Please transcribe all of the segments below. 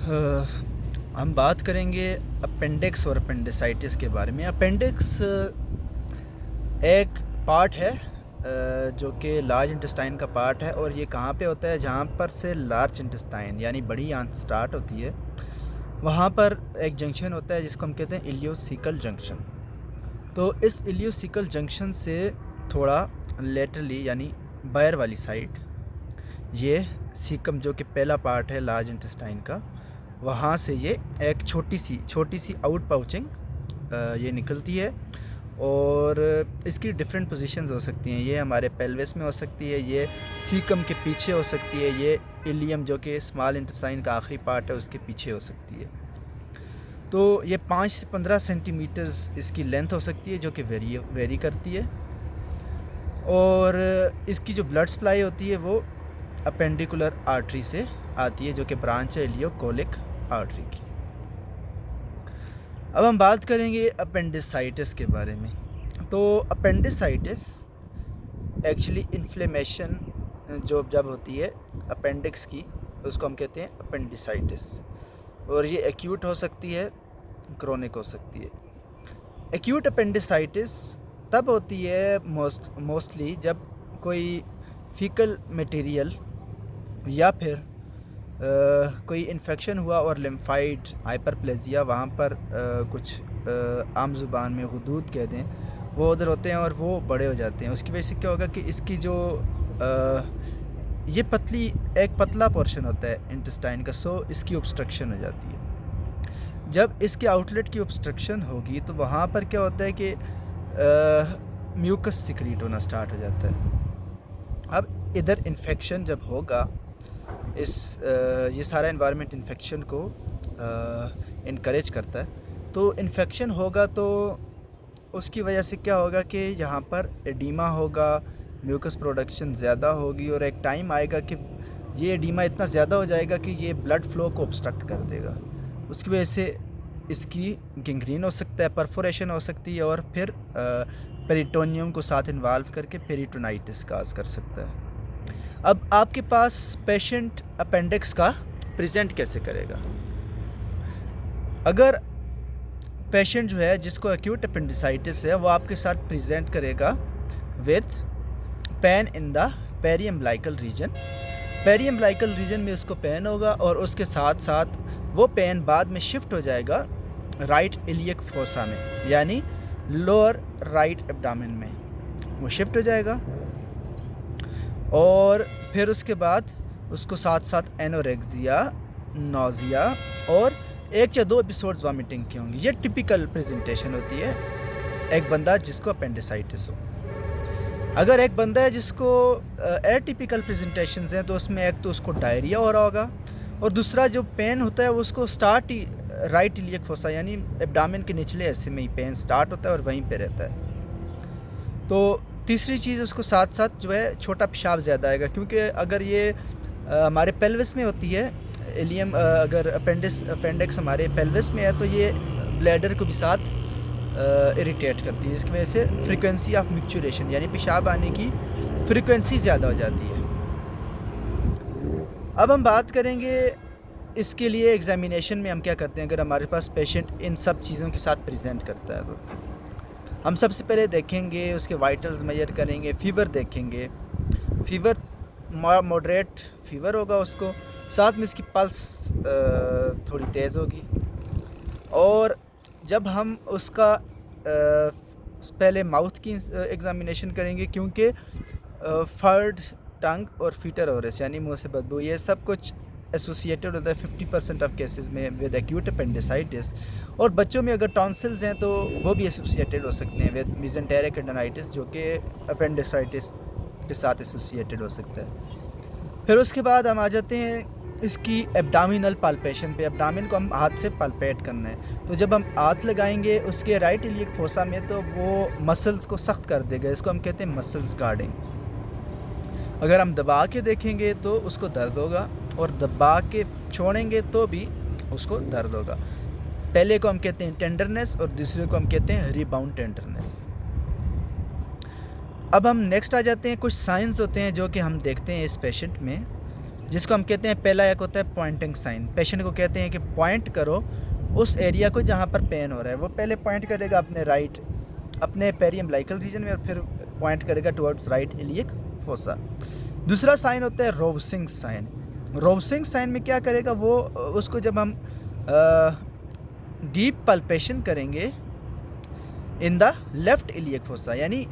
हम बात करेंगे अपेंडिक्स और अपेंडिसाइटिस के बारे में। अपेंडिक्स एक पार्ट है जो कि लार्ज इंटेस्टाइन का पार्ट है, और ये कहाँ पे होता है? जहाँ पर से लार्ज इंटेस्टाइन यानी बड़ी आंत स्टार्ट होती है, वहाँ पर एक जंक्शन होता है जिसको हम कहते हैं इलियोसिकल जंक्शन। तो इस इलियोसिकल जंक्शन से थोड़ा लेटरली यानी बाहर वाली साइड, ये सीकम जो कि पहला पार्ट है लार्ज इंटेस्टाइन का, वहाँ से ये एक छोटी सी आउट पाउचिंग ये निकलती है। और इसकी डिफरेंट पोजीशंस हो सकती हैं। ये हमारे पेल्विस में हो सकती है, ये सीकम के पीछे हो सकती है, ये इलियम जो कि स्मॉल इंटेस्टाइन का आखिरी पार्ट है उसके पीछे हो सकती है। तो ये 5 से 15 सेंटीमीटर्स इसकी लेंथ हो सकती है, जो कि वेरी करती है। और इसकी जो ब्लड सप्लाई होती है वो अपेंडिकुलर आर्टरी से आती है, जो कि ब्रांच है इलियोकोलिक आर्टरी की। अब हम बात करेंगे अपेंडिसाइटिस के बारे में। तो अपेंडिसाइटिस एक्चुअली इन्फ्लेमेशन जब होती है अपेंडिक्स की, उसको हम कहते हैं अपेंडिसाइटिस। और ये एक्यूट हो सकती है, क्रोनिक हो सकती है। एक्यूट अपेंडिसाइटिस तब होती है मोस्टली जब कोई फीकल मटेरियल या फिर कोई इन्फेक्शन हुआ और लिम्फाइड हाइपरप्लेजिया, वहाँ पर कुछ आम ज़ुबान में हुदूद कह दें, वो उधर होते हैं और वो बड़े हो जाते हैं। उसकी वजह से क्या होगा कि इसकी जो ये एक पतला पोर्शन होता है इंटेस्टाइन का, सो इसकी ऑब्स्ट्रक्शन हो जाती है। जब इसके आउटलेट की ऑब्स्ट्रक्शन होगी तो वहाँ पर क्या होता है कि म्यूकस सिक्रीट होना स्टार्ट हो जाता है। अब इधर इन्फेक्शन जब होगा, ये सारा एनवायरनमेंट इन्फेक्शन को इनकरेज करता है। तो इन्फेक्शन होगा तो उसकी वजह से क्या होगा कि यहाँ पर एडीमा होगा, म्यूकस प्रोडक्शन ज़्यादा होगी, और एक टाइम आएगा कि ये एडीमा इतना ज़्यादा हो जाएगा कि ये ब्लड फ्लो को ऑब्स्ट्रक्ट कर देगा। उसकी वजह से इसकी गैंग्रीन हो सकता है, परफोरेशन हो सकती है, और फिर पेरिटोनियम को साथ इन्वॉल्व करके पेरिटोनाइटिस काज कर सकता है। अब आपके पास पेशेंट अपेंडिक्स का प्रेजेंट कैसे करेगा? अगर पेशेंट जो है जिसको एक्यूट अपेंडिसाइटिस है, वो आपके साथ प्रेजेंट करेगा with pain in the periumbilical region. Periumbilical region में उसको पेन होगा, और उसके साथ साथ वो पेन बाद में शिफ्ट हो जाएगा राइट इलियक फोसा में, यानी लोअर राइट एब्डामेन में वो शिफ्ट हो जाएगा। और फिर उसके बाद उसको साथ साथ एनोरेक्सिया, नोज़िया और 1 या 2 एपिसोड्स वॉमिटिंग की होंगी। ये टिपिकल प्रेजेंटेशन होती है एक बंदा जिसको अपेंडिसाइटिस हो। अगर एक बंदा है जिसको एटिपिकल प्रेजेंटेशंस हैं, तो उसमें एक तो उसको डायरिया हो रहा होगा, और दूसरा जो पेन होता है वो उसको स्टार्ट ही राइट इलियक फोसा यानी एब्डामेन के निचले हिस्से में ही पेन स्टार्ट होता है और वहीं पे रहता है। तो तीसरी चीज़, उसको साथ साथ जो है छोटा पेशाब ज़्यादा आएगा, क्योंकि अगर ये हमारे पेल्विस में होती है इलियम, अगर अपेंडिक्स हमारे पेल्विस में है तो ये ब्लैडर को भी साथ इरिटेट करती है, जिसकी वजह से फ्रीक्वेंसी ऑफ मिक्चुरेशन यानी पेशाब आने की फ्रीक्वेंसी ज़्यादा हो जाती है। अब हम बात करेंगे इसके लिए एग्जामिनेशन में हम क्या करते हैं। अगर हमारे पास पेशेंट इन सब चीज़ों के साथ प्रेजेंट करता है, तो हम सबसे पहले देखेंगे उसके वाइटल्स मेजर करेंगे, फीवर देखेंगे। फीवर मॉडरेट फीवर होगा उसको, साथ में इसकी पल्स थोड़ी तेज़ होगी। और जब हम उसका पहले माउथ की एग्जामिनेशन करेंगे, क्योंकि फर्ड टंग और फीटर ओरस यानी मुंह से बदबू, ये सब कुछ एसोसिएटेड होता है 50% ऑफ केसेस में विद एक्यूट अपेंडिसाइटिस। और बच्चों में अगर टॉन्सिल्स हैं तो वो भी एसोसिएटेड हो सकते हैं विद मिजेंटेरिक एडेनाइटिस, जो कि अपेंडिसाइटिस के साथ एसोसिएटेड हो सकता है। फिर उसके बाद हम आ जाते हैं इसकी एब्डामिनल पाल्पेशन पे। एब्डामिन को हम हाथ से पाल्पेट करना है, तो जब हम हाथ लगाएंगे उसके राइट इलियक फोसा में, तो वो मसल्स को सख्त कर देगा, इसको हम कहते हैं मसल्स गार्डिंग। अगर हम दबा के देखेंगे तो उसको दर्द होगा, और दबा के छोड़ेंगे तो भी उसको दर्द होगा। पहले को हम कहते हैं टेंडरनेस, और दूसरे को हम कहते हैं रिबाउंड टेंडरनेस। अब हम नेक्स्ट आ जाते हैं, कुछ साइंस होते हैं जो कि हम देखते हैं इस पेशेंट में। जिसको हम कहते हैं, पहला एक होता है पॉइंटिंग साइन। पेशेंट को कहते हैं कि पॉइंट करो उस एरिया को जहाँ पर पेन हो रहा है। वो पहले पॉइंट करेगा अपने राइट, अपने पेरियम्बलाइकल रीजन में, और फिर पॉइंट करेगा टुवर्ड्स राइट इलियक फोसा। दूसरा साइन होता है रोवसिंग साइन। रोवसिंग साइन में क्या करेगा वो, उसको जब हम डीप पल्पेशन करेंगे in the left iliac fossa, यानी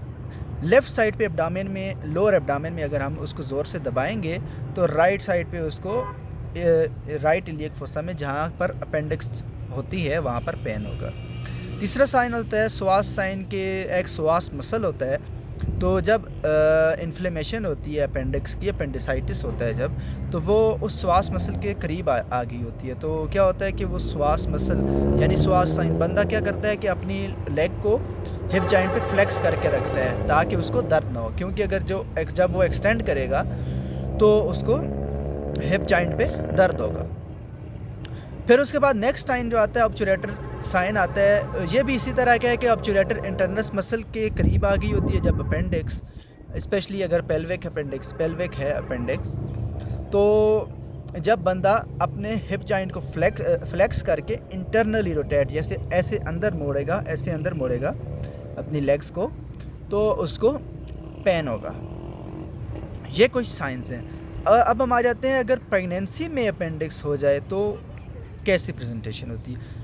लेफ़्ट साइड पे एब्डामेन में, लोअर एब्डामेन में अगर हम उसको ज़ोर से दबाएंगे तो राइट साइड पे उसको राइट इलियक फोसा में जहाँ पर अपेंडिक्स होती है वहाँ पर पेन होगा। तीसरा साइन होता है श्वास साइन के, एक श्वास मसल होता है। तो जब इन्फ्लेमेशन होती है अपेंडिक्स की, अपेंडिसाइटिस होता है जब, तो वो उस श्वास मसल के करीब आ गई होती है। तो क्या होता है कि वो श्वास मसल यानी श्वास साइन, बंदा क्या करता है कि अपनी लेग को हिप जॉइंट पे फ्लेक्स करके रखता है ताकि उसको दर्द ना हो, क्योंकि अगर जब वो एक्सटेंड करेगा तो उसको हिप जॉइंट पे दर्द होगा। फिर उसके बाद नेक्स्ट साइन जो आता है ऑब्चुरेटर साइन आता है। ये भी इसी तरह का है कि ऑब्चुरेटर इंटरनस मसल के करीब आ गई होती है जब अपेंडिक्स, स्पेशली अगर पेल्विक है अपेंडिक्स, तो जब बंदा अपने हिप जॉइंट को फ्लेक्स करके इंटरनली रोटेट, जैसे ऐसे अंदर मोड़ेगा अपनी लेग्स को, तो उसको पेन होगा। ये कुछ साइंस हैं। अब हम आ जाते हैं, अगर प्रेगनेंसी में अपेंडिक्स हो जाए तो कैसी प्रेजेंटेशन होती है।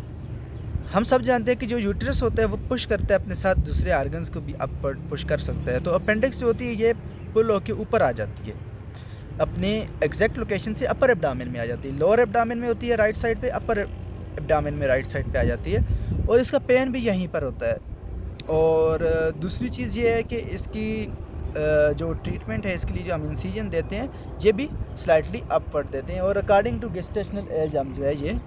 हम सब जानते हैं कि जो यूट्रस होता है वो पुश करता है अपने साथ दूसरे आर्गन्स को भी अपवर्ड पुश कर सकता है। तो अपेंडिक्स जो होती है ये पुल होकर ऊपर आ जाती है, अपने एग्जैक्ट लोकेशन से अपर एब्डामेन में आ जाती है। लोअर एब्डामेन में होती है राइट साइड पे, अपर एब्डामेन में राइट साइड पे आ जाती है, और इसका पेन भी यहीं पर होता है। और दूसरी चीज़ ये है कि इसकी जो ट्रीटमेंट है इसके लिए जो हम इंसीजन देते हैं ये भी स्लाइटली अपवर्ड देते हैं, और अकॉर्डिंग टू गेस्टेशनल एज हम जो है ये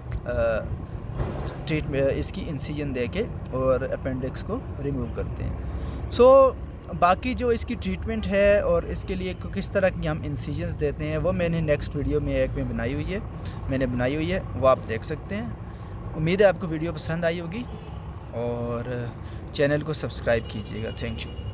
ट्रीटमेंट इसकी इंसीजन दे के और अपेंडिक्स को रिमूव करते हैं। सो बाकी जो इसकी ट्रीटमेंट है और इसके लिए किस तरह की हम इंसीजन्स देते हैं वो मैंने नेक्स्ट वीडियो में बनाई हुई है, वो आप देख सकते हैं। उम्मीद है आपको वीडियो पसंद आई होगी, और चैनल को सब्सक्राइब कीजिएगा। Thank you.